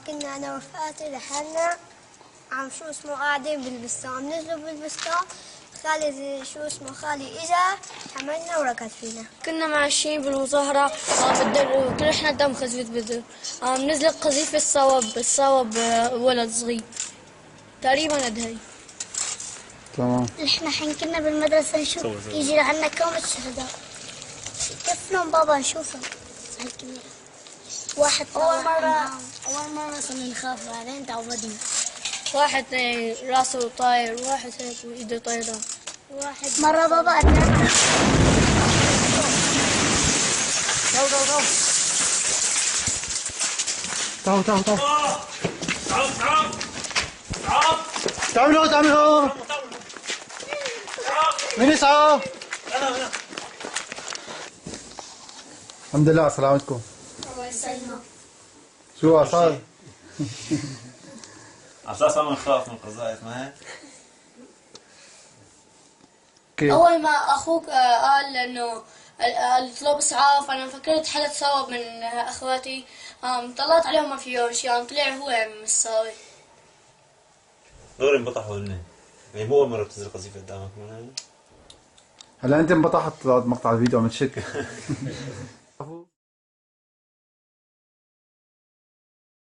كنا انا ورفقاتي لحالنا عم شو اسمه قاعدين بالبستان، عم نزلوا بالبستان، خالي اجا حملنا وركض فينا. كنا ماشيين بالمظاهرة بالدر، كل احنا قدام خزفة بدر، نزلت قذيفة صوب ولد صغير تقريبا قد هي. تمام. احنا حين كنا بالمدرسة نشوف يجي لعنا كومة شهداء، كيفنهم بابا نشوفهم هالكبيرة. واحد أول مرة صرنا نخاف، بعدين تعودنا. واحد راسه طاير، واحد هيك وايده طايرة. واحد مرة بابا أتنام. تعالوا مين يسعى؟ الحمد لله على سلامتكم. الله يسلمك. شو صار؟ على اساس ما نخاف من قذائف، ما هيك؟ كيف؟ اول ما اخوك قال انه اطلب اسعاف، انا فكرت حدا تصاوب من اخواتي، طلعت عليهم ما فيهم شيء، طلع هو مش صاوي. دول انبطحوا هن، يعني مو اول مره بتنزل قذيفه قدامك. هلا انت انبطحت بعد مقطع الفيديو عم تشك.